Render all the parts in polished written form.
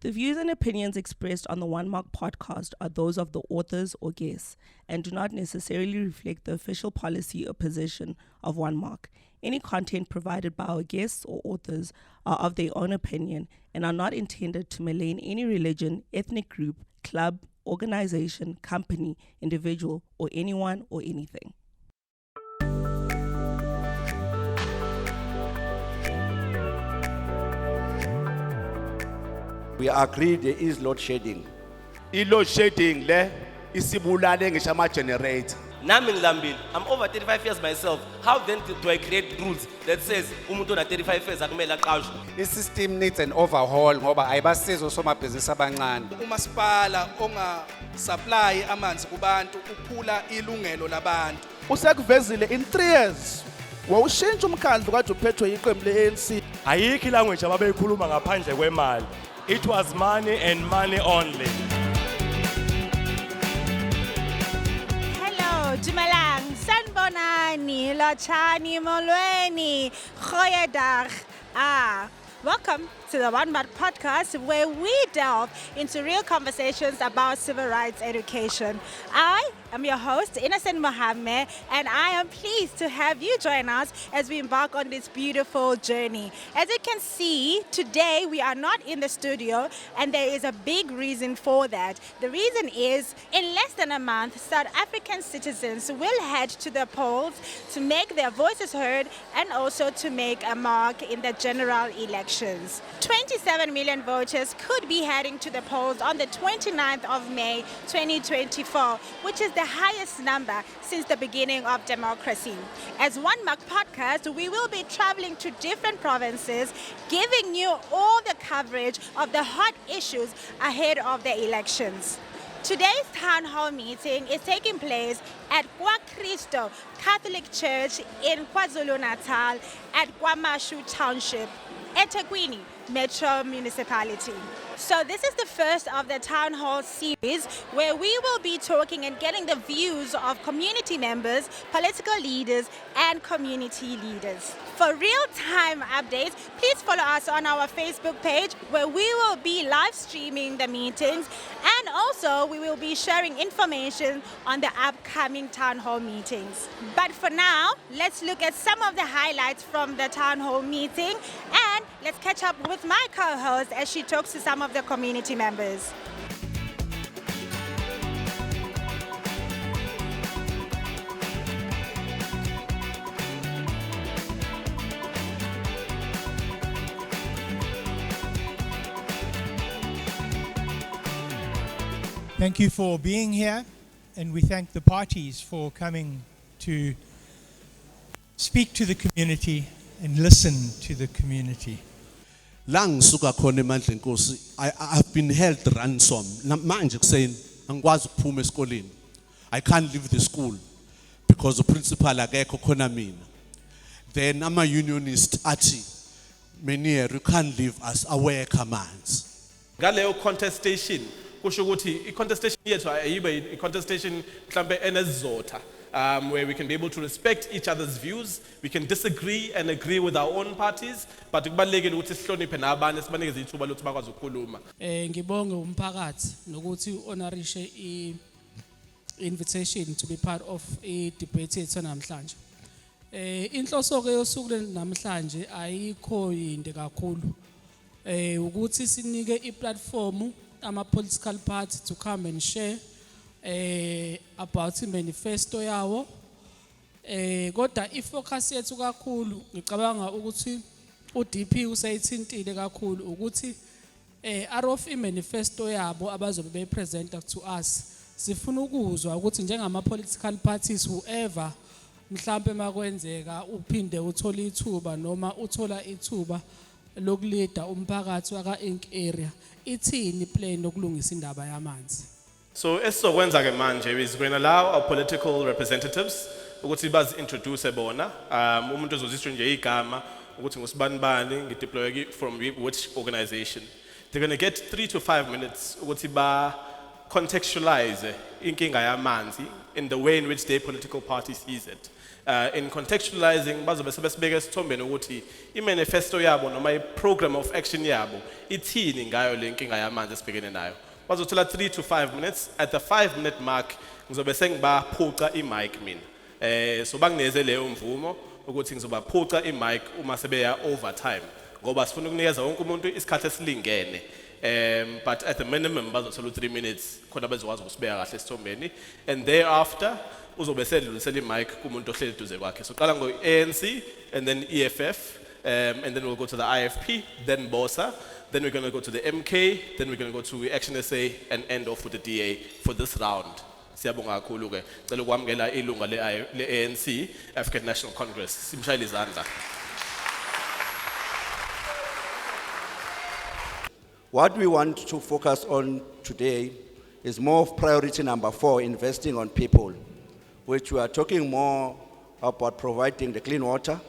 The views and opinions expressed on the One Mark podcast are those of the authors or guests and do not necessarily reflect the official policy or position of One Mark. Any content provided by our guests or authors are of their own opinion and are not intended to malign any religion, ethnic group, club, organization, company, individual, or anyone or anything. We agree there is load shedding. I-load shedding le isibulale ngisho ama-generator. Nami ngilambile. I'm over 35 years myself. How then do I create rules that says umuntu ona 35 years akumele aqashwe? I-system needs an overhaul ngoba ayibasiza osomabhizinisi abancane. Umasipala onga-supply amanzi kubantu uphula ilungelo labantu. Usekuvezile in 3 years wawushintsha umkhandlu kade uphethwe yiqembu le-ANC. Ayikho ilanguage ababeyikhuluma ngaphandle kwemali. It was money and money only. Hello, Dumelang, Sanbonani, Lachani, Molweni, Goeiedag. Welcome to the One Mark podcast, where we delve into real conversations about civil rights education. I am your host, Innocent Mohammed, and I am pleased to have you join us as we embark on this beautiful journey. As you can see, today we are not in the studio, and there is a big reason for that. The reason is, in less than a month, South African citizens will head to the polls to make their voices heard and also to make a mark in the general elections. 27 million voters could be heading to the polls on the 29th of May 2024, which is the highest number since the beginning of democracy. As One Mark podcast, we will be traveling to different provinces, giving you all the coverage of the hot issues ahead of the elections. Today's town hall meeting is taking place at Kwa Cristo Catholic Church in KwaZulu-Natal at Kwamashu Township, EThekwini Metro Municipality. So this is the first of the town hall series where we will be talking and getting the views of community members, political leaders, and community leaders. For real-time updates, please follow us on our Facebook page where we will be live streaming the meetings, and also we will be sharing information on the upcoming town hall meetings. But for now, let's look at some of the highlights from the town hall meeting, and let's catch up with my co-host as she talks to some of the community members. Thank you for being here, and we thank the parties for coming to speak to the community and listen to the community. Langisuka khona eMandla Nkosi, I've been held ransom. Manje kuseni angikwazi ukuphuma esikoleni. I can't leave the school because the principal akekho khona mina. Then I'm a unionist athi, Menier, you can't leave us aware commands. Ngaleyo contestation kusho ukuthi i-contestation yethu ayibe i-contestation mhlambe enesizotha, where we can be able to respect each other's views, we can disagree and agree with our own parties, but kubalulekile ukuthi sihloniphe nabanye sibanikeze ithuba lokuthi bakwazi ukukhuluma. Ngibonge umphakathi nokuthi honorishe i-invitation to be part of i-debate yethu namhlanje. Inhloso ke yosuku namhlanje ayikho yinde kakhulu. Ukuthi sinike i-platform ama-political party to come and share about i-manifesto yawo. Kodwa i-focus yethu kakhulu ngicabanga ukuthi u-DP usayithintile kakhulu ukuthi out of i-manifesto yabo abazobe beyipresenta to us, sifuna ukuzwa ukuthi njengama-political parties whoever mhlambe makwenzeka uphinde uthola ithuba noma uthola ithuba lokulida umphakathi waka-Ink area, ithini plan yokulungisa indaba yamanzi. So esizokwenza ke manje is going to allow our political representatives ukuthi bazi-introduce bona, umuntu ezozisho nje igama ukuthi ngusibani bani, ngideploy from which organization. They're going to get 3 to 5 minutes ukuthi contextualize inkinga yamanzi in the way in which their political party sees it. In contextualizing, bazobe sebesibeka esithombeni ukuthi i-manifesto yabo noma i-program of action yabo ithini ngayo le nkinga yamanzi esibhekene nayo. Bazothola 3 to 5 minutes. At the 5-minute mark, ngizobe sengibaphuca i-mic mina. So bangineze leyo mvumo ukuthi ngizobaphuca i-mic uma sebeya overtime. Ngoba sifuna ukunikeza wonke umuntu isikhathi esilingene. But at the minimum bazothola 3 minutes khona bezokwazi ukusibeka kahle esithombeni, and thereafter uzobe sedlulisela i-mic kumuntu ohleli eduze kwakhe. So qala ngo-ANC and then EFF, and then we'll go to the IFP, then BOSA, then we're going to go to the MK, then we're going to go to Action SA and end off with the DA for this round. Siyabonga kakhulu ke. Cela ukwamukela ilunga le-ANC African National Congress. Simshayile izandla. What we want to focus on today is more of priority number 4, investing on people, which we are talking more about providing the clean water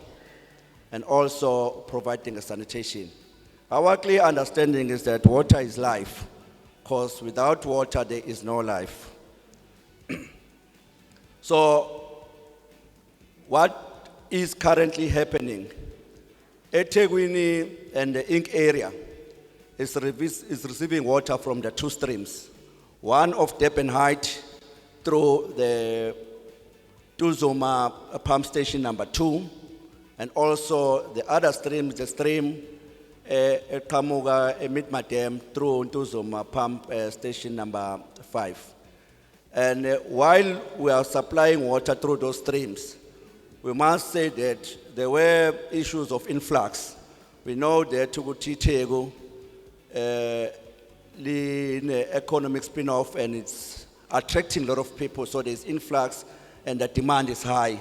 and also providing the sanitation. Our clear understanding is that water is life, because without water there is no life. So, what is currently happening? EThekwini and the Inc area is receiving water from the 2 streams. One of Durban Height through the Tuzoma pump station number 2, and also the other stream, the stream at Kamuga Midmadam through Tuzoma pump station number 5. And while we are supplying water through those streams, we must say that there were issues of influx. We know that Tugutitego, the economic spin-off, and it's attracting a lot of people, so there's influx and the demand is high.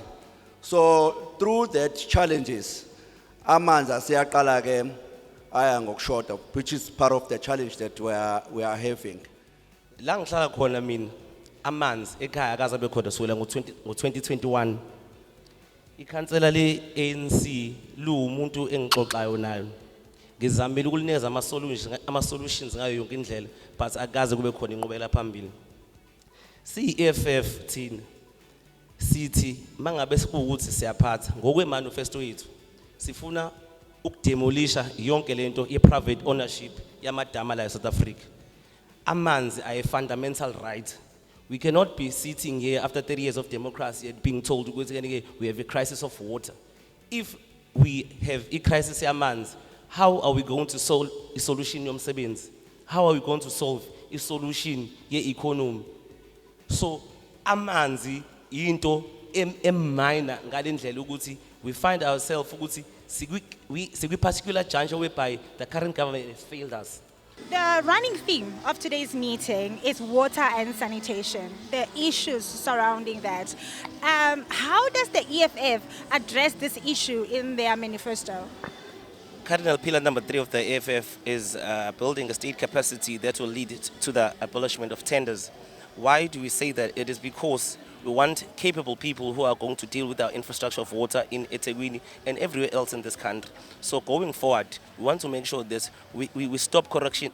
So through that challenges, amanzi asiyaqala ke aya ngokushota, which is part of the challenge that we are having. La ngihlala khona mina amanzi ekhaya akaze bekhona kusukela ngo-2021. Ikhansela le-ANC luwumuntu engixoxayo nayo. Ngizamile ukulinikeza ama-solutions ngayo yonke indlela, but akaze kube khona inqubekela phambili. CEFF thina sithi mangabe sikuwukuthi siyaphatha ngokwe-manifesto yethu sifuna ukudemolisha yonke lento ye-private ownership yamadama la eSouth Africa. Amanzi are a fundamental right. We cannot be sitting here after 30 years of democracy and being told we have a crisis of water. If we have a crisis yamanzi, how are we going to solve a solution yomsebenzi? How are we going to solve a solution ye-economy? So amanzi into minor ngalendlela ukuthi we find ourselves ukuthi sikwi particular juncture whereby the current government has failed us. The running theme of today's meeting is water and sanitation, the issues surrounding that. How does the EFF address this issue in their manifesto? Cardinal pillar number 3 of the EFF is building a state capacity that will lead to the abolishment of tenders. Why do we say that? It is because we want capable people who are going to deal with our infrastructure of water in EThekwini and everywhere else in this country. So going forward, we want to make sure that we stop corruption.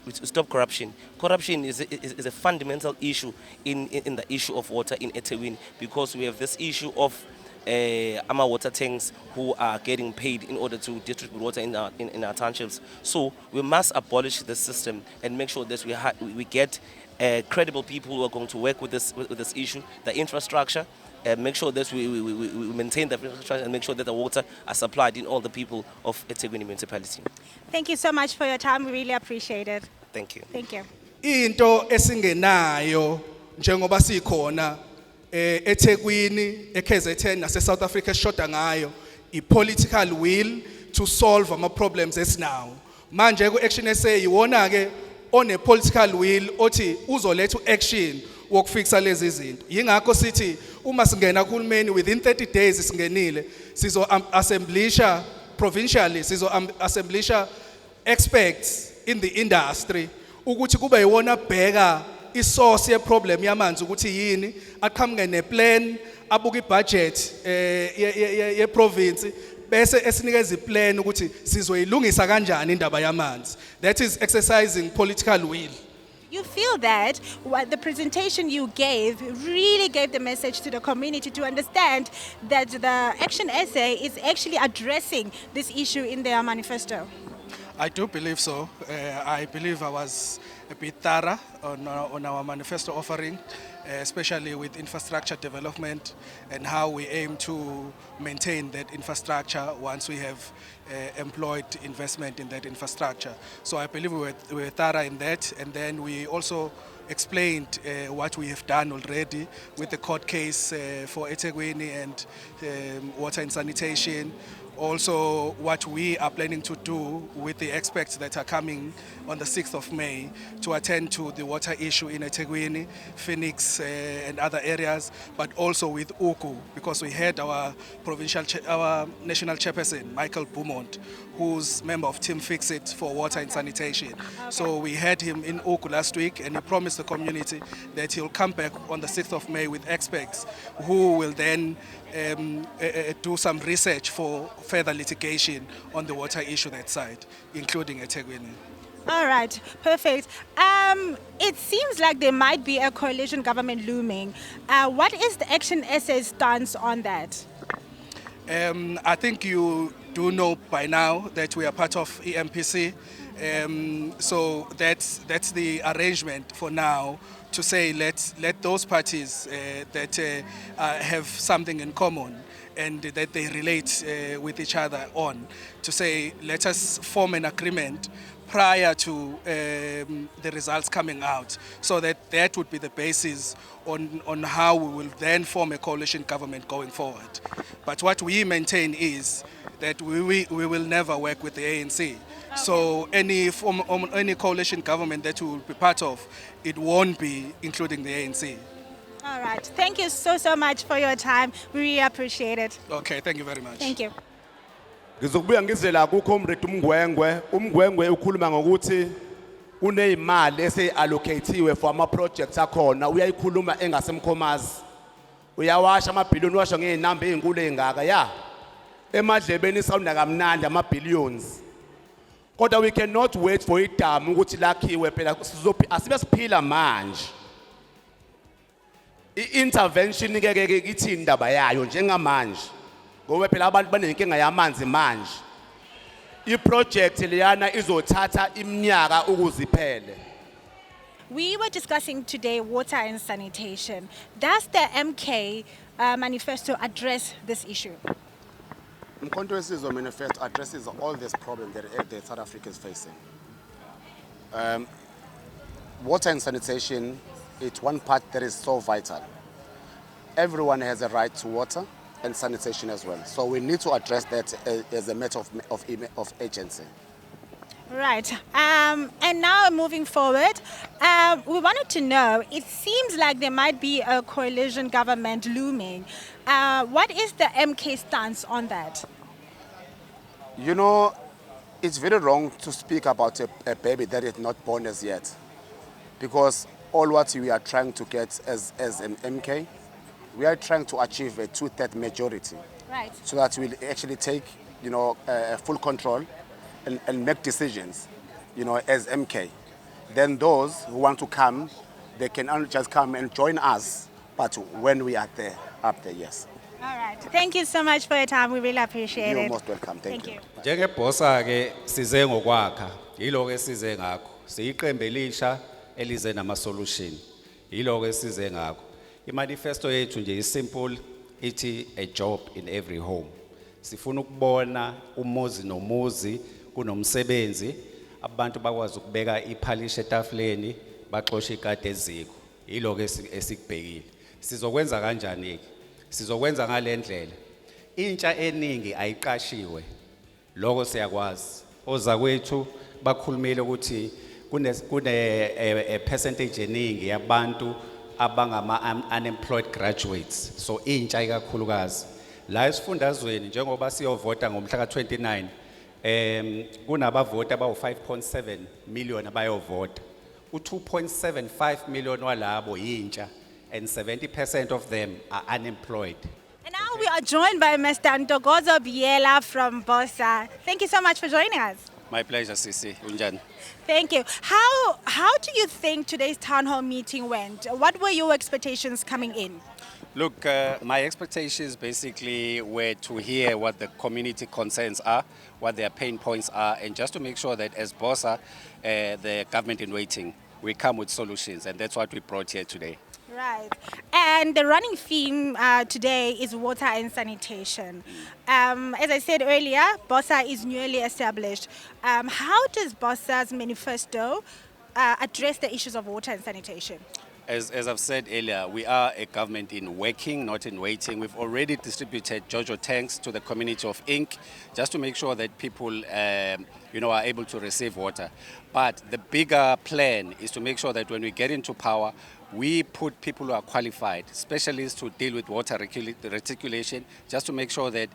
Corruption is a fundamental issue in the issue of water in EThekwini, because we have this issue of our water tanks who are getting paid in order to distribute water in our townships. So we must abolish the system and make sure that we get credible people who are going to work with this issue, the infrastructure, make sure that we maintain the infrastructure and make sure that the water are supplied in all the people of EThekwini Municipality. Thank you so much for your time. We really appreciate it. Thank you. Thank you. Into esingenayo njengoba sikhona EThekwini, eKZN nase South Africa eshoda ngayo i-political will to solve ama problems esinawo. Manje ku-Action SA iwona ke one political will othi uzoletha action wokufixa lezi zinto. Yingakho sithi uma singena kuhulumeni within 30 days singenile sizo assemblisha provincially, sizo assemblisha experts in the industry ukuthi kube yiwona bheka isource ye problem yamanzi ukuthi yini, aqhamuke neplan, abuka ibudget ye province bese esinikeza iplan ukuthi sizoyilungisa kanjani indaba yamanzi. That is exercising political will. You feel that what the presentation you gave really gave the message to the community to understand that the action essay is actually addressing this issue in their manifesto? I do believe so. I believe I was a bit thorough on our manifesto offering, especially with infrastructure development and how we aim to maintain that infrastructure once we have employed investment in that infrastructure. So I believe we were thorough in that, and then we also explained what we have done already with the court case for EThekwini and water and sanitation. Also, what we are planning to do with the experts that are coming on the 6th of May to attend to the water issue in EThekwini, Phoenix, and other areas, but also with Uku, because we had our our national chairperson, Michael Beaumont, who's member of Team Fix It for water and sanitation. So we had him in Uku last week, and he promised the community that he'll come back on the 6th of May with experts who will then do some research for further litigation on the water issue that side, including EThekwini. All right, perfect. It seems like there might be a coalition government looming. What is the action essay's stance on that? I think you do know by now that we are part of EMPC. So that's the arrangement for now, to say let those parties that have something in common and that they relate with each other on, to say let us form an agreement prior to the results coming out, so that would be the basis on how we will then form a coalition government going forward. But what we maintain is that we will never work with the ANC. So any coalition government that we will be part of, it won't be including the ANC. All right. Thank you so much for your time. We really appreciate it. Okay, thank you very much. Thank you. Ngizokubuya ngizela kuComrade umgwengwe ukhuluma ngokuthi unezimali ese-allocatiwe for ama-projects akhona, uyayikhuluma engasemkhomazi. Uyawasha amabhiliyoni, washa ngey'namba ey'nkulu ey'ngaka, ya emadlebeni sawunda kamnandi ama-billions. Kodwa we cannot wait for idamu ukuthi lakhiwe phela, asibe siphila manje. I-intervention ke ithi indaba yayo njengamanje, ngoba phela abantu banenkinga yamanzi manje. I-project leyana izothatha iminyaka ukuziphele. We were discussing today water and sanitation. Does the MK manifesto address this issue? Umkhonto wesizwe manifesto addresses all these problems that South Africa is facing. Water and sanitation, it's one part that is so vital. Everyone has a right to water and sanitation as well. So we need to address that as a matter of agency. Right. And now moving forward, we wanted to know, it seems like there might be a coalition government looming. What is the MK stance on that? You know, it's very wrong to speak about a baby that is not born as yet. Because all what we are trying to get as an MK, we are trying to achieve a 2/3 majority. Right. So that we'll actually take, full control and make decisions, as MK. Then those who want to come, they can only just come and join us, but when we are there, up there, yes. All right. Thank you so much for your time. We really appreciate You're it. most welcome. Thank you. Njengebhosa ke size ngokwakha, yilo ke size ngakho. Siyiqembe elisha elize nama solution. Yilo ke size ngakho. Imanifesto yethu nje isimple, ithi a job in every home. Sifuna ukubona umuzi nomuzi kunomsebenzi, abantu bakwazi ukubeka iphalisha etafuleni, baxoshe ikade eziko. Yilo ke esikubhekile. Sizokwenza kanjani ke? Sizokwenza ngalendlela. Intsha eningi ayiqashiwe. Lokho siyakwazi. Ozakwethu bakhulumile ukuthi kune percentage eningi yabantu abangama unemployed graduates. So intsha ikakhulukazi. La esifundazweni njengoba siyovota ngomhla ka29, kunabavoti abawu 5.7 million abayovota. U2.75 million walabo yintsha, and 70% of them are unemployed. And now we are joined by Mr. Ntokozo Biela from BOSA. Thank you so much for joining us. My pleasure, Sisi. Unjani? Thank you. How do you think today's town hall meeting went? What were your expectations coming in? Look, my expectations basically were to hear what the community concerns are, what their pain points are, and just to make sure that as BOSA, the government in waiting, we come with solutions, and that's what we brought here today. Right. And the running theme today is water and sanitation. As I said earlier, BOSA is newly established. How does BOSA's manifesto address the issues of water and sanitation? As I've said earlier, we are a government in working, not in waiting. We've already distributed JoJo tanks to the community of Inc. just to make sure that people, are able to receive water. But the bigger plan is to make sure that when we get into power, we put people who are qualified, specialists to deal with water reticulation, just to make sure that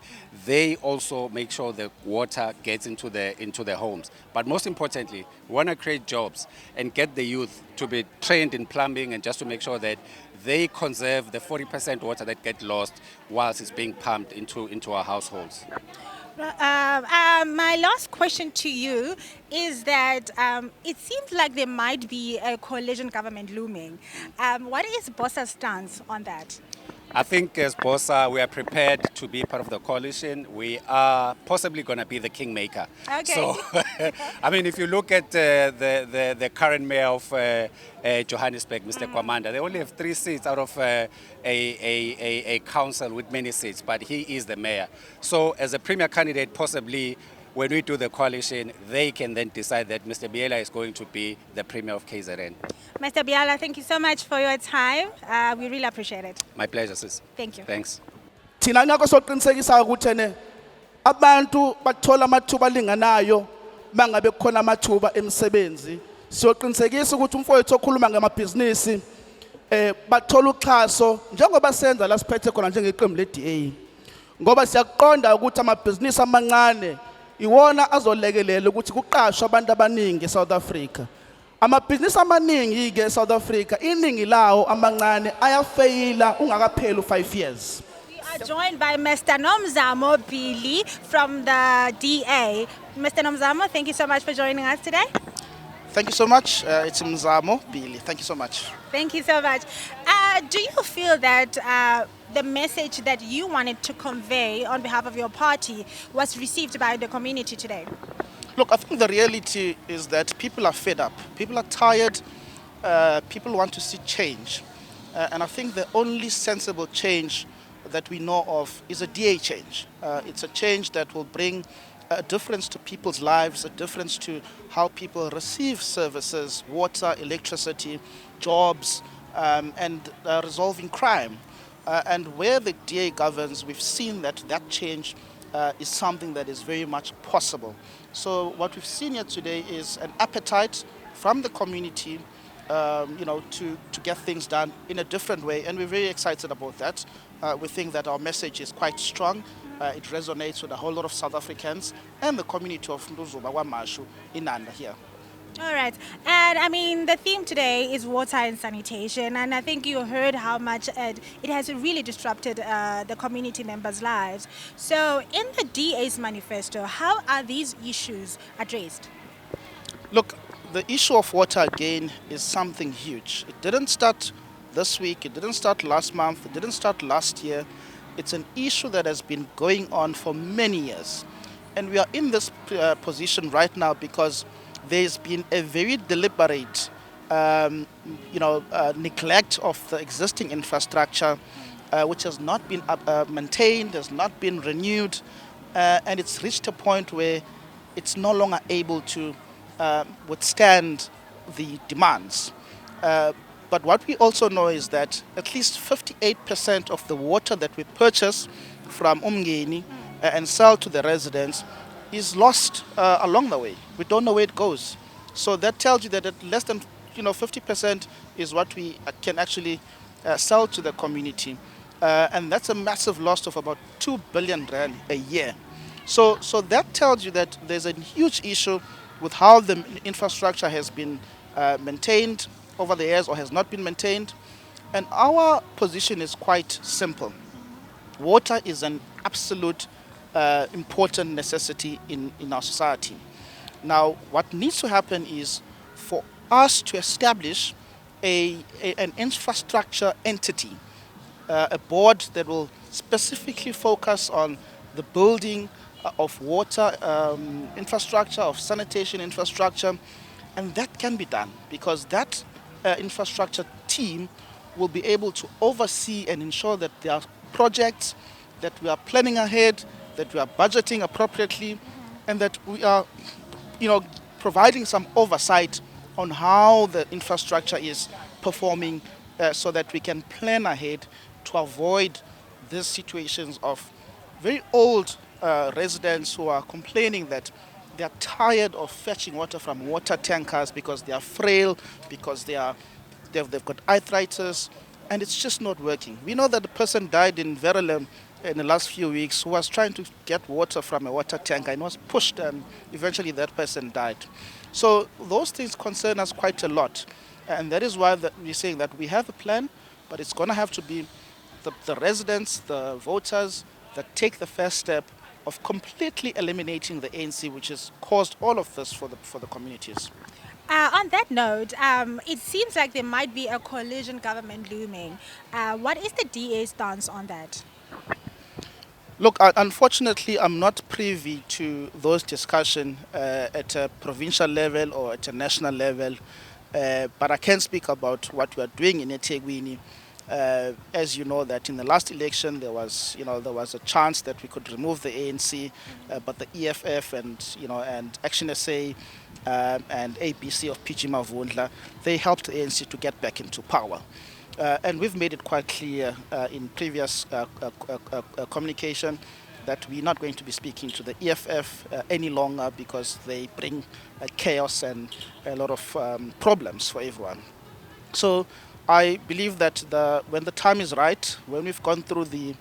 they also make sure the water gets into their homes. But most importantly, we want to create jobs and get the youth to be trained in plumbing, and just to make sure that they conserve the 40% water that get lost whilst it's being pumped into our households. My last question to you is that it seems like there might be a coalition government looming. What is BOSA's stance on that? I think as BOSA, we are prepared to be part of the coalition. We are possibly going to be the kingmaker. Okay. So, I mean, if you look at the current mayor of Johannesburg, Mr. Kwamanda, they only have 3 seats out of a council with many seats, but he is the mayor. So as a premier candidate, possibly when we do the coalition, they can then decide that Mr. Biela is going to be the premier of KZN. Mr. Biala, thank you so much for your time. We really appreciate it. My pleasure, sis. Thank you. Thanks. Thina ngakho soqinisekisa ukuthi ene abantu bathola amathuba alinganayo mangabe kukhona amathuba emsebenzi. Siyoqinisekisa ukuthi umfowethu okhuluma ngamabhizinisi bathola uxhaso njengoba senza la siphethe khona njengeqembu le-DA. Ngoba siyakuqonda ukuthi amabhizinisi amancane iwona azolekelela ukuthi kuqashwe abantu abaningi eSouth Africa. Amabhizinisi amaningi ke eSouth Africa iningi lawo amancane ayafeyila ungakapheli 5 years. We are joined by Mr. Nomzamo Billy from the DA. Mr. Nomzamo, thank you so much for joining us today. Thank you so much. It's Mzamo Billy. Thank you so much. Thank you so much. Do you feel that the message that you wanted to convey on behalf of your party was received by the community today? Look, I think the reality is that people are fed up. People are tired. People want to see change. And I think the only sensible change that we know of is a DA change. It's a change that will bring a difference to people's lives, a difference to how people receive services, water, electricity, jobs, and resolving crime. And where the DA governs, we've seen that change is something that is very much possible. So what we've seen here today is an appetite from the community, to get things done in a different way, and we're very excited about that. We think that our message is quite strong. It resonates with a whole lot of South Africans and the community of Nduzuba Wamashu in Nanda here. All right. And I mean, the theme today is water and sanitation. And I think you heard how much it has really disrupted the community members' lives. So in the DA's manifesto, how are these issues addressed? Look, the issue of water again is something huge. It didn't start this week. It didn't start last month. It didn't start last year. It's an issue that has been going on for many years. And we are in this position right now because there's been a very deliberate neglect of the existing infrastructure, which has not been maintained, has not been renewed, and it's reached a point where it's no longer able to withstand the demands. But what we also know is that at least 58% of the water that we purchase from Umngeni and sell to the residents is lost along the way. We don't know where it goes. So that tells you that at less than 50% is what we can actually sell to the community. And that's a massive loss of about 2 billion rand a year. So that tells you that there's a huge issue with how the infrastructure has been maintained over the years or has not been maintained. And our position is quite simple. Water is an absolute important necessity in our society. Now, what needs to happen is for us to establish an infrastructure entity, a board that will specifically focus on the building of water infrastructure, of sanitation infrastructure, and that can be done because that infrastructure team will be able to oversee and ensure that there are projects, that we are planning ahead, that we are budgeting appropriately, and that we are, providing some oversight on how the infrastructure is performing, so that we can plan ahead to avoid these situations of very old residents who are complaining that they are tired of fetching water from water tankers because they are frail, because they've got arthritis, and it's just not working. We know that the person died in Verulam in the last few weeks who was trying to get water from a water tanker and was pushed, and eventually that person died. So those things concern us quite a lot, and that is why we're saying that we have a plan, but it's going to have to be the residents, the voters, that take the first step of completely eliminating the ANC, which has caused all of this for the communities. On that note, it seems like there might be a coalition government looming. What is the DA's stance on that? Look, unfortunately, I'm not privy to those discussions at a provincial level or at a national level, but I can speak about what we are doing in EThekwini. As you know, that in the last election there was a chance that we could remove the ANC, but the EFF and Action SA and ABC of PG Mavundla, they helped the ANC to get back into power. And we've made it quite clear in previous communication that we're not going to be speaking to the EFF any longer because they bring chaos and a lot of problems for everyone. So I believe that when the time is right, when we've gone through the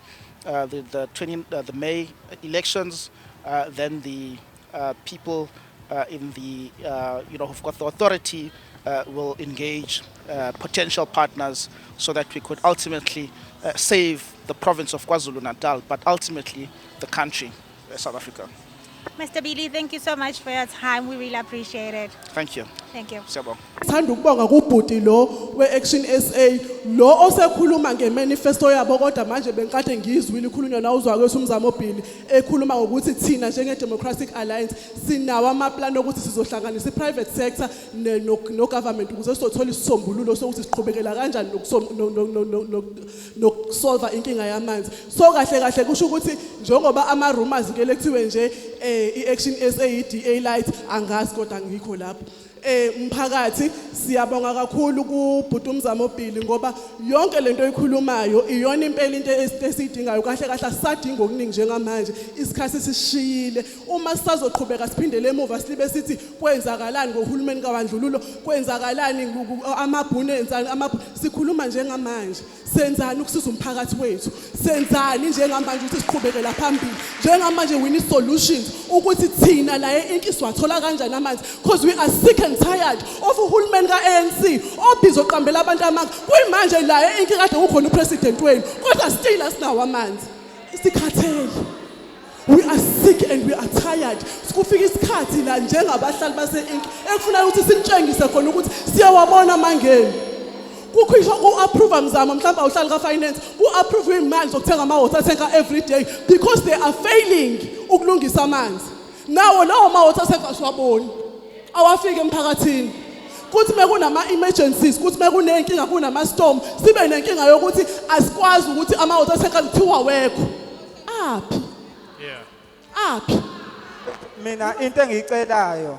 May elections, then the people in the who've got the authority will engage potential partners so that we could ultimately save the province of KwaZulu-Natal, but ultimately the country, South Africa. Mr. Billy, thank you so much for your time. We really appreciate it. Thank you. Thank you. Siyabonga. Sithanda ukubonga kubhuti lo we-Action SA lo osekhuluma ngemanifesto yabo kodwa manje benkade ngizwile ikhulunywa na uzwa kwethu umzamo Bhili ekhuluma ngokuthi thina njenge-Democratic Alliance sinawo amaplani ukuthi sizohlanganisa i-private sector no-government ukuze sizothola isisombululo sokuthi siqhubekela kanjani nokusolva inkinga yamanzi. So kahle kahle kusho ukuthi njengoba ama-rumors ngeke kuthiwe nje i-Action SA i-DA light angazi kodwa ngikho lapho. Mphakathi siyabonga kakhulu kubhuti umzamo Bhili ngoba yonke lento oyikhulumayo iyona impela into esidingayo kahle kahle sisadinga okuningi njengamanje isikhathi sisishiyile uma sisazoqhubeka siphindele emuva silibe sithi kwenzakalani ngohulumeni kaWandlululo kwenzakalani amabhunu enzani sikhuluma njengamanje senzani ukusiza umphakathi wethu senzani njengamanje ukuthi siqhubekela phambili njengamanje we need solutions ukuthi thina la enkiswa thola kanjani amanzi because we are sick and tired of uhulumeni ka-ANC obhizo qambela abantu amanga kuyimanje la inki kade ukhona upresident wenu kodwa still asinawo amanzi isikhathele. We are sick and we are tired. Sikufika isikhathi la njengabahlali base-inki ekufuna ukuthi sinitshengise khona ukuthi siyawabona amangeni kukho ku-approve mzamo mhlawumbe awuhlali ka-finance ku-approve imali zokuthenga ama-water tanker every day because they are failing ukulungisa amanzi. Nawo lawo ma-water tanker siwaboni awafike emphakathini kuthi mekunama-emergencies kuthi mekunenkinga kunama-storm sibe nenkinga yokuthi asikwazi ukuthi ama-water tankers kuthiwa wekho aphi aphi. Mina into engiyicelayo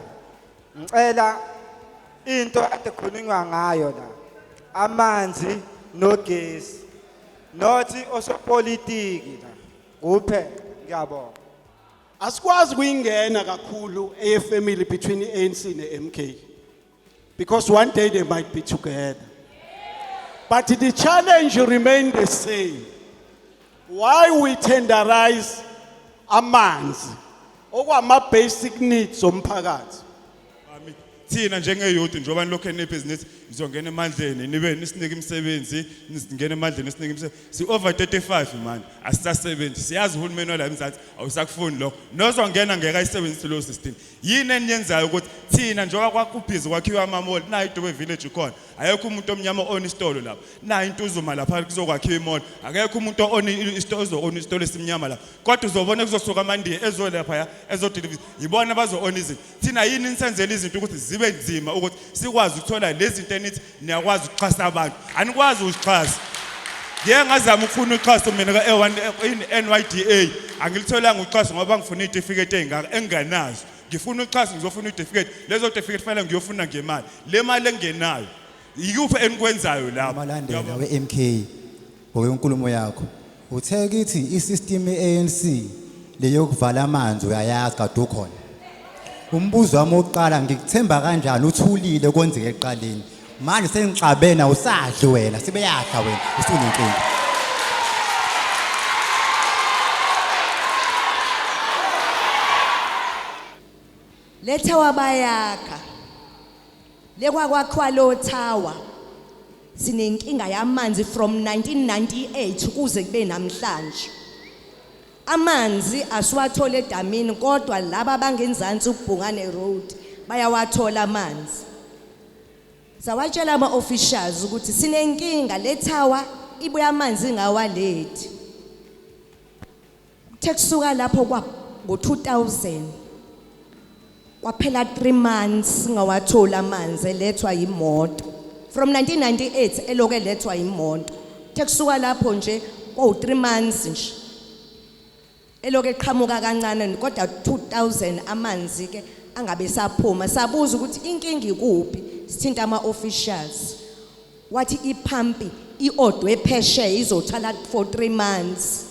ngicela into ade khulunywa ngayo la amanzi nogesi nothi osopolitiki la kuphela ngiyabonga. Asikwazi kuyingena kakhulu family between ANC ne-MK because one day they might be together. But the challenge remains the same. Why we tenderize amanzi okwama basic needs omphakathi thina njengeyouth njengoba nilokho enebhizinisi izongena emandleni nibe nisinike imisebenzi nisingena emandleni nisinike imisebenzi si over 35 man asisasebenzi siyazi uhulumeni wala eMzansi awusakufuni lokho nozongena ngeke ayisebenzise lo system yini eniyenzayo ukuthi thina njengoba kwakubhizi kwakhiwa amamall na iDube village khona ayekho umuntu omnyama on istolo lapha na intuzuma lapha kuzokwakhiwa imall akekho umuntu on istolo on istolo esimnyama lapha kodwa uzobona kuzosuka amandiye ezolapha ezodeliver yibona bazo on izinto thina yini nisenzele izinto ukuthi zibe nzima ukuthi sikwazi ukuthola lezi zinto enithi niyakwazi ukuxhasa abantu anikwazi ukuxhasa ngeke ngazama ukufuna uxhaso mina ka A1 NYDA angilitholanga uxhaso ngoba ngifuna icertificate enganazo ngifuna uxhaso ngizofuna icertificate lezo certificate fanele ngiyofuna ngemali le mali engenayo yikuphi enikwenzayo lapha malandela weMK ngokunkulumo yakho uthe kithi isystem yeANC leyo kuvala amanzi uyayazi kade ukhona umbuzo wami oqala ngikuthemba kanjani uthulile konzeke eqaleni manje sengixabena usadli wena sibeyakha wena usunenkinga letha wabayakha lekwakwakhiwa lo tower sinenkinga yamanzi from 1998 kuze kube namhlanje amanzi asiwathole edamini kodwa laba bangenzansi uBhungane road bayawathola amanzi sawatshela ama officials ukuthi sinenkinga lethawa ibuya amanzi ngawalethi kusuka lapho ngo2000 kwaphela 3 months ngawathola amanzi elethwa imoto from 1998 eloke elethwa imoto kusuka lapho nje kwa3 months nje eloke eqhamuka kancane kodwa 2000 amanzi ke angabe saphuma sabuza ukuthi inkingi ikuphi sithinta ama officials wathi iphampi iodwe phesheya izothala for 3 months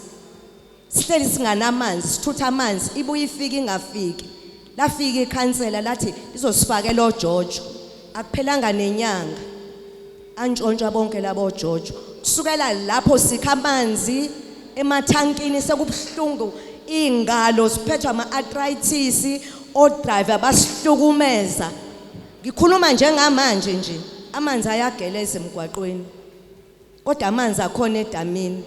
sihleli singanamanzi sithutha amanzi ibuye ifike ingafiki lafika ikhansela lathi izosifakela oJojo akuphelanga nenyanga antshontsha bonke labo Jojo kusukela lapho sikha amanzi emathankini sekubhlungu ingalo siphethwa ama-arthritis odriver basihlukumeza ngikhuluma njengamanje nje amanzi ayageleza emgwaqweni kodwa amanzi akhona edamini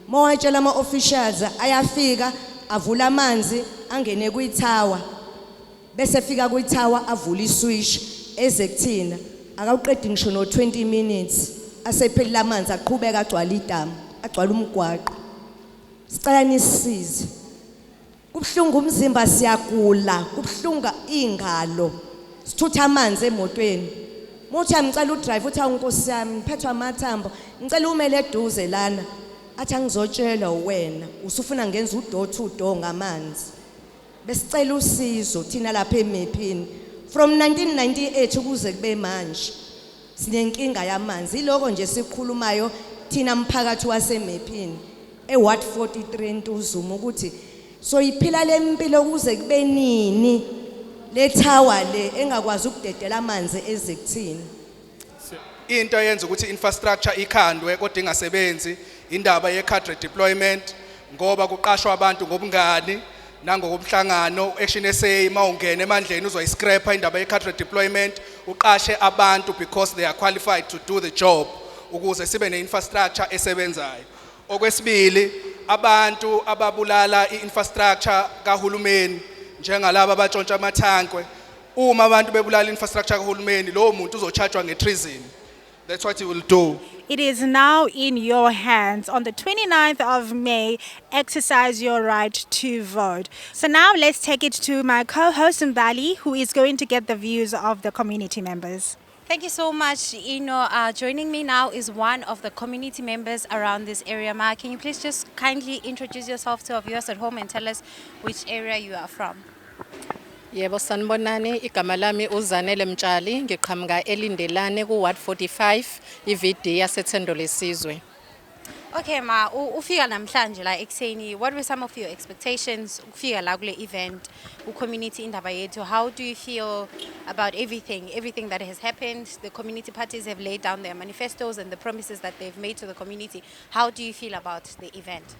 mawatshela ama-officials ayafika avula amanzi angene kwithawa bese fika kwithawa avula iswish eze kuthina akawuqedi ngisho no 20 minutes asephelile amanzi aqhubeka agcwala idamu agcwala umgwaqo sicela nisisize kubhlungu umzimba siyagula kubhlunga ingalo sithutha amanzi emotweni muthi amcela udriver uthi awunkosi yami ngiphethwe amathambo ngicela umele eduze lana athi angizotshela wena usufuna ngenza udo to do ngamanzi besicela usizo thina lapha eMephini from 1998 ukuze kube manje sinenkinga yamanzi iloko nje sikhulumayo thina mphakathi waseMephini eWard 43 eNtuzuma ukuthi so iphila lempilo kuze kube nini le tower le engakwazi ukudedela amanzi ezekuthini into yenza ukuthi infrastructure ikhandwe kodwa ingasebenzi indaba ye-card redeployment ngoba kuqashwa abantu ngobungani nangokomhlangano Action SA mawungena emandleni uzoyiscrapa indaba ye-card redeployment uqashe abantu because they are qualified to do the job ukuze sibe ne-infrastructure esebenzayo okwesibili abantu ababulala i-infrastructure kahulumeni njengalabo abatshontsha amathankwe uma abantu bebulala infrastructure kahulumeni lo muntu uzochargewa nge-treason. That's what he will do. It is now in your hands. On the 29th of May, exercise your right to vote. So now let's take it to my co-host Mbali, who is going to get the views of the community members. Thank you so much. Joining me now is one of the community members around this area. Ma, can you please just kindly introduce yourself to our viewers at home and tell us which area you are from? Yebo sanibonani igama lami uZanele Mtshali ngiqhamuka elindelane ku Ward 45 iVD yaseThendo lesizwe. Okay ma, ufika namhlanje la ekuseni, what were some of your expectations ukufika la kule event community Indaba yethu? How do you feel about everything that has happened? The community parties have laid down their manifestos and the promises that they've made to the community. How do you feel about the event?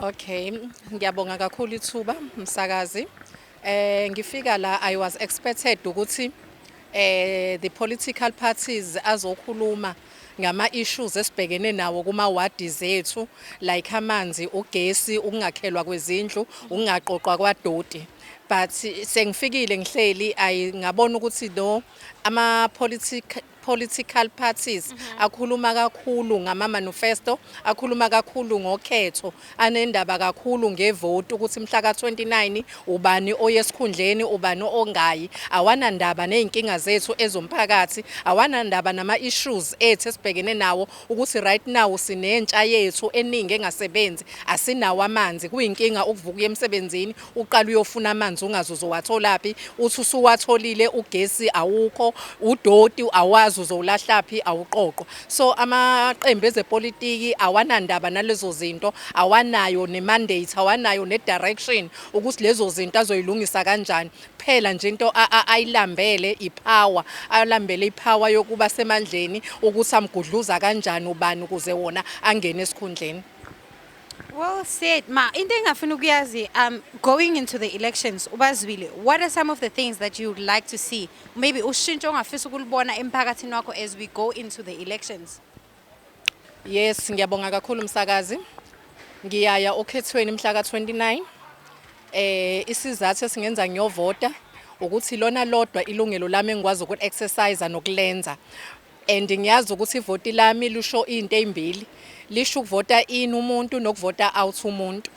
Okay, ngiyabonga kakhulu ithuba msakazi. Ngifika la I was expected ukuthi the political parties azokhuluma ngama issues esibhekene nawo kuma wards ethu like amanzi, ugesi, ukungakhelwa kwezindlu, ukungaqoqwa kwadoti. But sengifikile ngihleli ngabona ukuthi no ama political parties akhuluma kakhulu ngama manifesto, akhuluma kakhulu ngokhetho, anendaba kakhulu ngevote ukuthi mhla ka 29 ubani oyesikhundleni, ubani ongayi. Awana ndaba nezinkinga zethu ezomphakathi, awana ndaba nama issues ethu esibhekene nawo ukuthi right now sinentsha yethu eningi engasebenzi, asinawo amanzi, kuyinkinga ukuvuka emsebenzini uqala uyofuna amanzi ungazi uzowatholaphi, uthi usuwatholile ugesi awukho, udoti awazi uzowulahlaphi awuqoqo. So amaqembu ezepolitiki awanandaba nalezo zinto, awanayo ne-mandate, awanayo ne-direction ukuthi lezo zinto azoyilungisa kanjani. Phela nje into ayilambele ipower, ayilambele ipower yokuba semandleni ukuthi amgudluza kanjani ubani ukuze wona angene esikhundleni. Well said. Ma, into engafuna ukuyazi, going into the elections, ubazwile, what are some of the things that you would like to see? Maybe ushintsho ongafisa ukulibona emphakathini wakho as we go into the elections. Yes, ngiyabonga kakhulu msakazi. Ngiyaya okhethweni mhla ka 29. Isizathu esingenza ngiyovota ukuthi lona lodwa ilungelo lami engikwazi ukuthi exercise nokulenza. And ngiyazi ukuthi ivoti lami lusho into ezimbili. Lisho ukuvota in umuntu nokuvota out umuntu.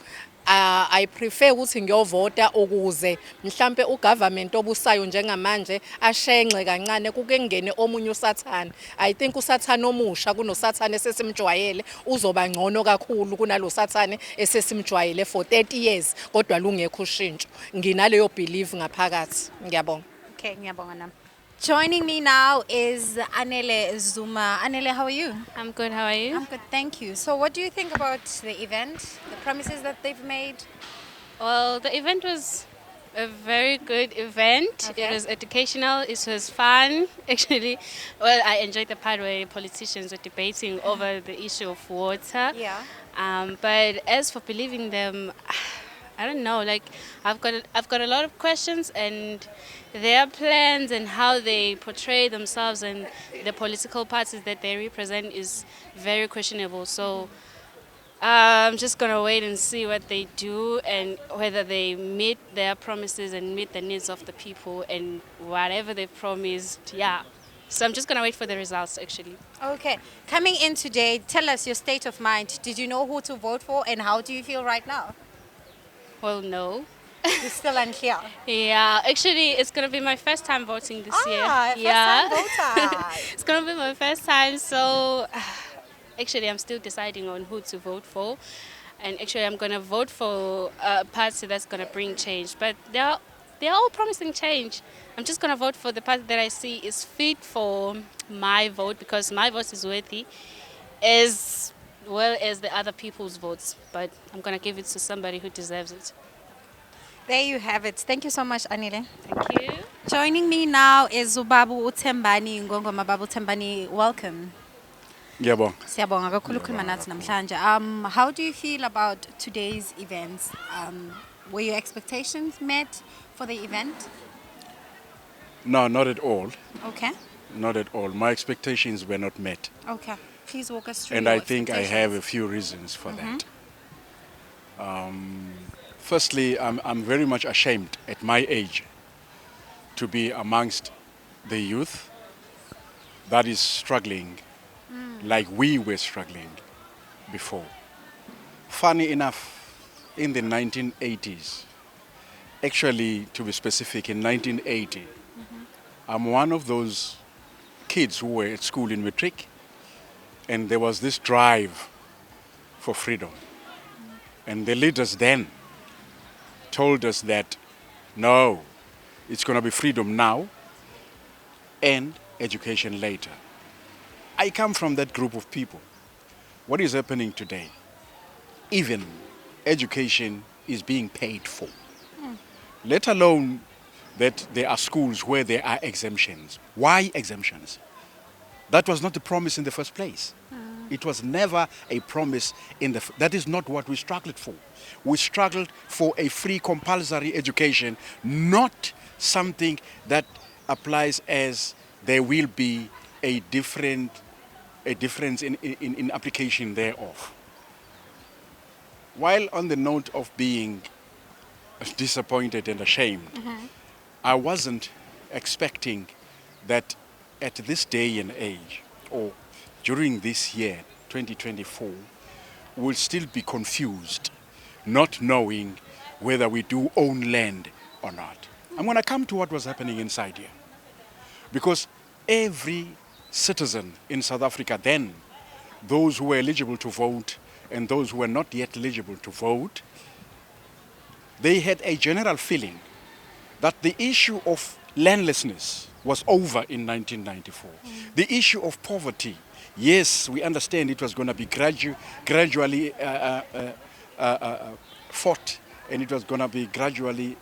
I prefer ukuthi ngiyovota ukuze mhlambe ugovernment obusayo njengamanje ashenxe kancane kuke ngene omunye usathana. I think usathana omusha kunosathana esesimjwayele uzoba ngcono kakhulu kunalo sathana esesimjwayele for 30 years kodwa lungekho ushintsho. Nginaleyo belief ngaphakathi. Ngiyabonga. Okay, ngiyabonga nami. Joining me now is Anele Zuma. Anele, how are you? I'm good, how are you? I'm good, thank you. So what do you think about the event, the promises that they've made? Well, the event was a very good event. Okay. It was educational, it was fun, actually. Well, I enjoyed the part where politicians were debating over the issue of water. Yeah. But as for believing them, I don't know, like I've got a lot of questions, and their plans and how they portray themselves and the political parties that they represent is very questionable. So I'm just gonna wait and see what they do and whether they meet their promises and meet the needs of the people and whatever they promised. Yeah. So I'm just gonna wait for the results actually. Okay. Coming in today, tell us your state of mind. Did you know who to vote for and how do you feel right now? Well, no. You're still unclear. Yeah, actually, it's gonna be my first time voting this year. First-time voter. It's gonna be my first time, so actually, I'm still deciding on who to vote for, and actually, I'm gonna vote for a party that's gonna bring change. But they're all promising change. I'm just gonna vote for the party that I see is fit for my vote because my vote is worthy, as well as the other people's votes. But I'm gonna give it to somebody who deserves it. There you have it. Thank you so much, Anile. Thank you. Joining me now is Ubabu Utembani Ngongoma. Babu Utembani, welcome. Ngiyabonga. Siyabonga kakhulu ukukhuluma nathi namhlanje. How do you feel about today's events? Were your expectations met for the event? No, not at all. Okay. Not at all. My expectations were not met. Okay. Please walk us through And your I think I have a few reasons for that. Firstly, I'm very much ashamed at my age to be amongst the youth that is struggling like we were struggling before. Funny enough, in the 1980s, actually to be specific, in 1980, I'm one of those kids who were at school in Matric, and there was this drive for freedom. And the leaders then told us that, no, it's going to be freedom now and education later. I come from that group of people. What is happening today? Even education is being paid for, let alone that there are schools where there are exemptions. Why exemptions? That was not the promise in the first place. It was never a promise that is not what we struggled for. We struggled for a free compulsory education, not something that applies as there will be a difference in application thereof. While on the note of being disappointed and ashamed, I wasn't expecting that at this day and age, or during this year, 2024, we'll still be confused, not knowing whether we do own land or not. I'm going to come to what was happening inside here. Because every citizen in South Africa then, those who were eligible to vote and those who were not yet eligible to vote, they had a general feeling that the issue of landlessness was over in 1994. The issue of poverty, yes, we understand it was going to be gradually fought, and it was going to be gradually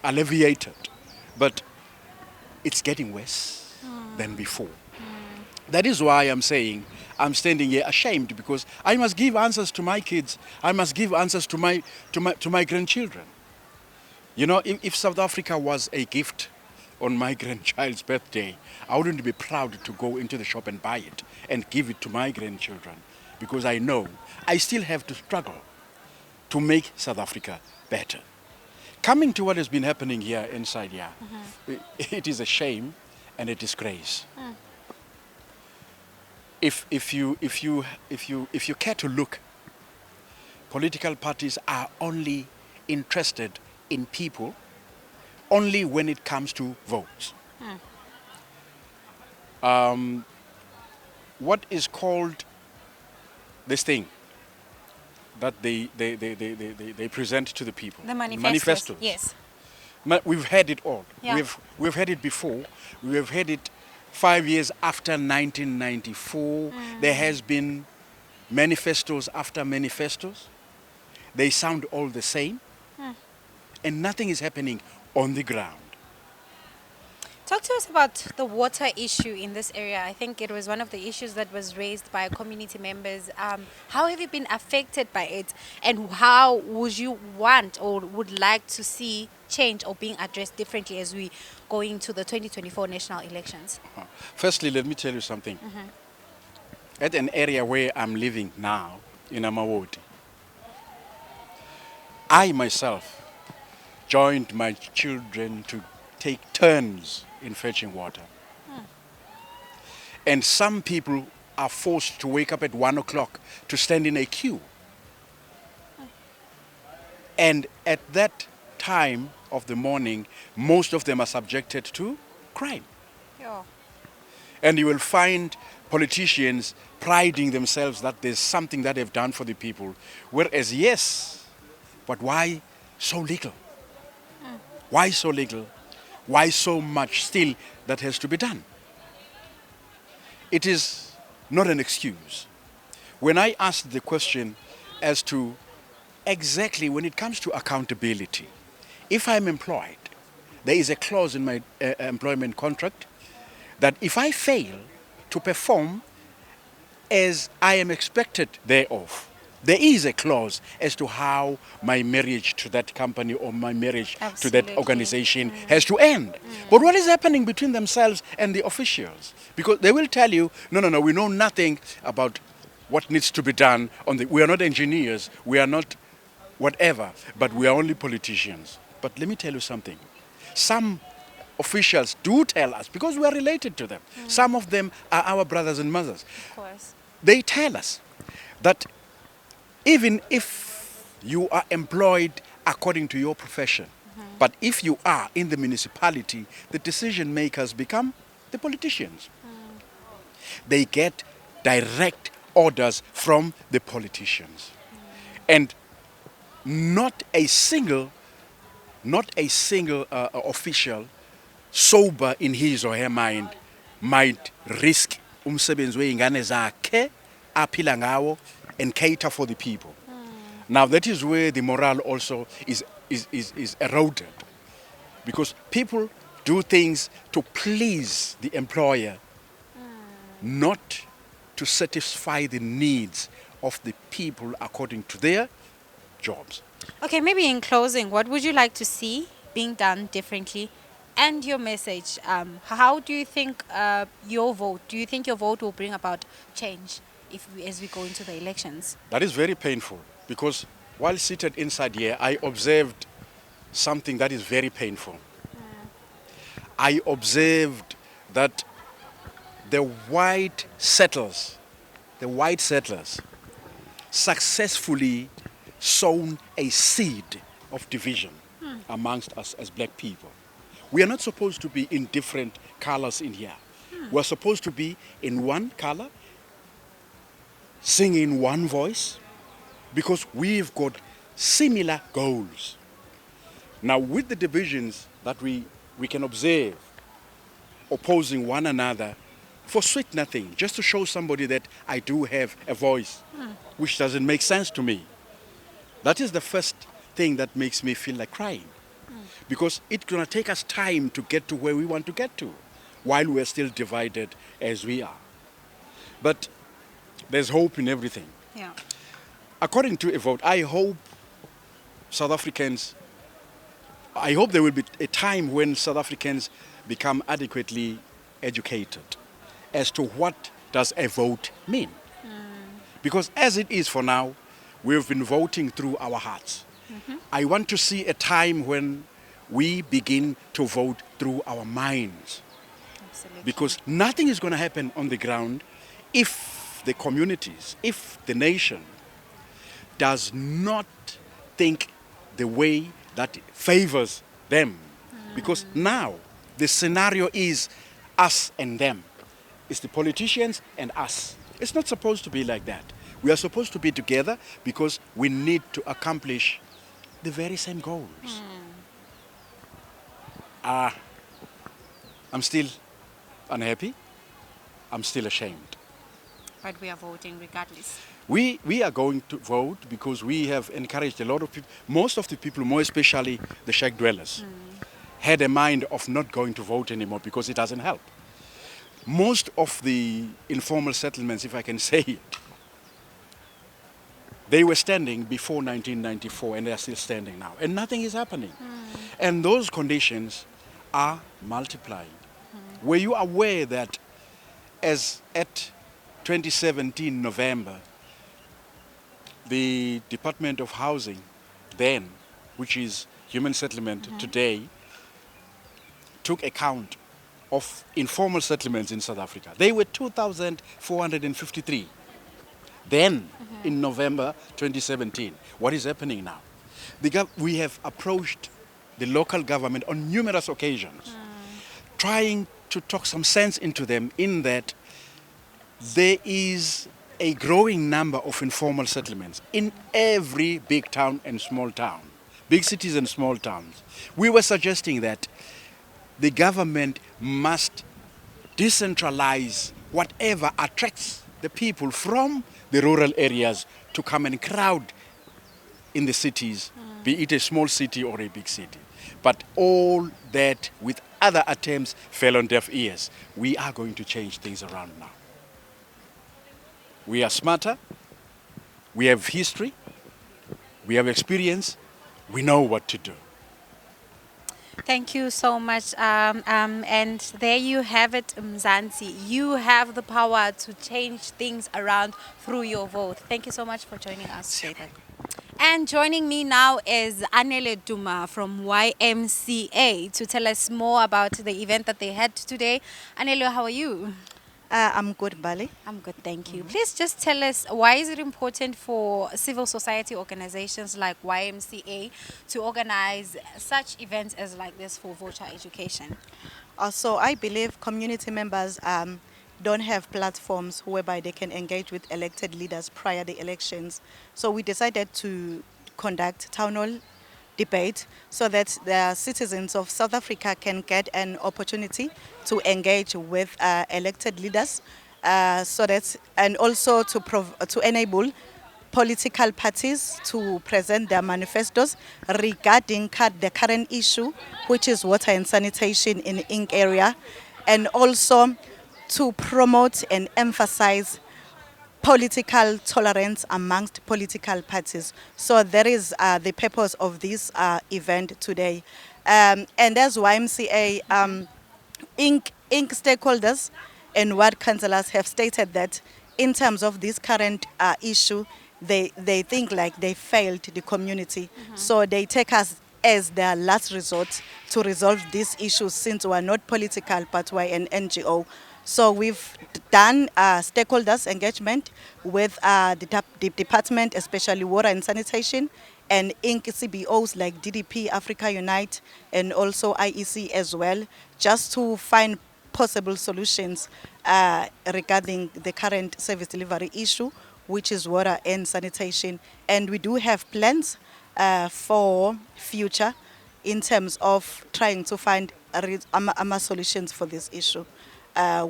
alleviated. But it's getting worse than before. That is why I'm saying I'm standing here ashamed, because I must give answers to my kids. I must give answers to my grandchildren. You know, if South Africa was a gift on my grandchild's birthday, I wouldn't be proud to go into the shop and buy it and give it to my grandchildren, because I know I still have to struggle to make South Africa better. Coming to what has been happening here inside here, it is a shame and a disgrace. If you care to look, political parties are only interested in people only when it comes to votes. What is called this thing that they present to the people? The manifestos. Yes. We've had it all. Yeah. We've had it before. We have had it 5 years after 1994. There has been manifestos after manifestos. They sound all the same. And nothing is happening on the ground. Talk to us about the water issue in this area. I think it was one of the issues that was raised by community members. How have you been affected by it, and how would you want or would like to see change or being addressed differently as we go into the 2024 national elections? Firstly, let me tell you something. At an area where I'm living now, in Amawoti, I myself joined my children to take turns in fetching water. And some people are forced to wake up at 1 o'clock to stand in a queue. And at that time of the morning, most of them are subjected to crime. Yeah. And you will find politicians priding themselves that there's something that they've done for the people. Whereas, yes, but why so little? Why so little? Why so much still that has to be done? It is not an excuse. When I asked the question as to exactly when it comes to accountability, if I'm employed, there is a clause in my employment contract that if I fail to perform as I am expected thereof, there is a clause as to how my marriage to that company or my marriage to that organization has to end. But what is happening between themselves and the officials? Because they will tell you, no, we know nothing about what needs to be done. We are not engineers, we are not whatever, but we are only politicians. But let me tell you something. Some officials do tell us, because we are related to them. Some of them are our brothers and mothers. Of course. They tell us that even if you are employed according to your profession, but if you are in the municipality, the decision makers become the politicians. They get direct orders from the politicians. And not a single official sober in his or her mind might risk umsebenzi weingane zakhe aphila ngawo and cater for the people. Now that is where the morale also is eroded, because people do things to please the employer, not to satisfy the needs of the people according to their jobs. Okay, maybe in closing, what would you like to see being done differently and your message. How do you think your vote? Do you think your vote will bring about change as we go into the elections? That is very painful because while seated inside here, I observed something that is very painful. I observed that the white settlers successfully sown a seed of division amongst us as black people. We are not supposed to be in different colors in here. We're supposed to be in one color, singing one voice, because we've got similar goals. Now, with the divisions that we can observe opposing one another for sweet nothing, just to show somebody that I do have a voice, which doesn't make sense to me. That is the first thing that makes me feel like crying. Because it's going to take us time to get to where we want to get to, while we're still divided as we are. But there's hope in everything. Yeah. According to a vote, I hope South Africans, I hope there will be a time when South Africans become adequately educated as to what does a vote mean. Because as it is for now, we've been voting through our hearts. I want to see a time when we begin to vote through our minds. Absolutely. Because nothing is going to happen on the ground if the communities, if the nation does not think the way that favors them. Because now the scenario is us and them. It's the politicians and us. It's not supposed to be like that. We are supposed to be together because we need to accomplish the very same goals. I'm still unhappy. I'm still ashamed. But we are voting regardless. We are going to vote because we have encouraged a lot of people, most of the people, more especially the shack dwellers, had a mind of not going to vote anymore because it doesn't help. Most of the informal settlements, if I can say it, they were standing before 1994 and they are still standing now. And nothing is happening. And those conditions are multiplying. Were you aware that as at 2017 November, the Department of Housing then, which is Human Settlement today, took account of informal settlements in South Africa. They were 2,453. Then, in November 2017, what is happening now? We have approached the local government on numerous occasions, trying to talk some sense into them in that there is a growing number of informal settlements in every big town and small town, big cities and small towns. We were suggesting that the government must decentralize whatever attracts the people from the rural areas to come and crowd in the cities, be it a small city or a big city. But all that with other attempts fell on deaf ears. We are going to change things around now. We are smarter, we have history, we have experience, we know what to do. Thank you so much. And there you have it, Mzansi. You have the power to change things around through your vote. Thank you so much for joining us today. And joining me now is Anele Duma from YMCA to tell us more about the event that they had today. Anele, how are you? I'm good, Bali. I'm good, thank you. Please just tell us, why is it important for civil society organizations like YMCA to organize such events as like this for voter education? Also, I believe community members don't have platforms whereby they can engage with elected leaders prior to the elections. So we decided to conduct town hall debate so that the citizens of South Africa can get an opportunity to engage with elected leaders, and also to enable political parties to present their manifestos regarding the current issue, which is water and sanitation in the Inc. area, and also to promote and emphasize political tolerance amongst political parties. So that is the purpose of this event today. And as YMCA, Inc. stakeholders and ward councillors have stated that in terms of this current issue, they think like they failed the community. So they take us as their last resort to resolve these issues since we're not political, but we're an NGO. So we've done stakeholders engagement with the department, especially water and sanitation, and Inc. CBOs like DDP, Africa Unite, and also IEC as well, just to find possible solutions regarding the current service delivery issue, which is water and sanitation. And we do have plans for future in terms of trying to find solutions for this issue.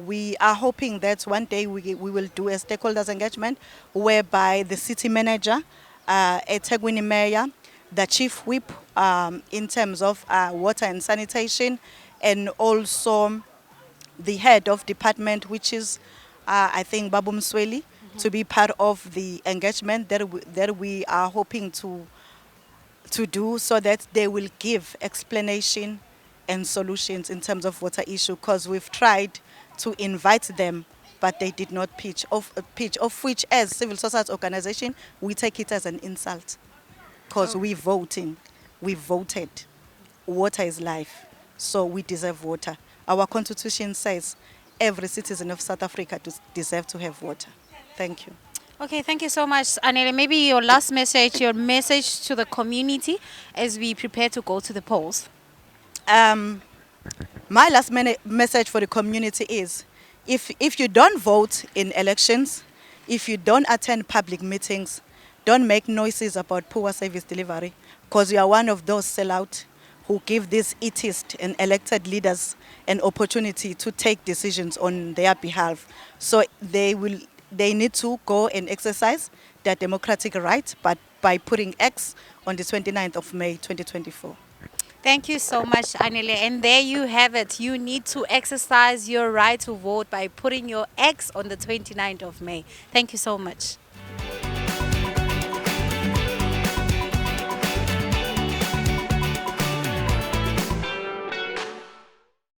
We are hoping that one day we will do a stakeholders engagement whereby the city manager, EThekwini mayor, the chief whip in terms of water and sanitation, and also the head of department, which is, I think, Babu Msweli, to be part of the engagement that we are hoping to do, so that they will give explanation and solutions in terms of water issue, because we've tried to invite them, but they did not pitch, of which as civil society organization, we take it as an insult, because we voted. Water is life, so we deserve water. Our constitution says every citizen of South Africa deserves to have water. Thank you. Okay, thank you so much, Anele. Maybe your last message, your message to the community as we prepare to go to the polls. My last message for the community is, if you don't vote in elections, if you don't attend public meetings, don't make noises about poor service delivery, because you are one of those sellouts who give these elitist and elected leaders an opportunity to take decisions on their behalf. So they need to go and exercise their democratic right, but by putting X on the 29th of May 2024. Thank you so much, Anele. And there you have it. You need to exercise your right to vote by putting your X on the 29th of May. Thank you so much.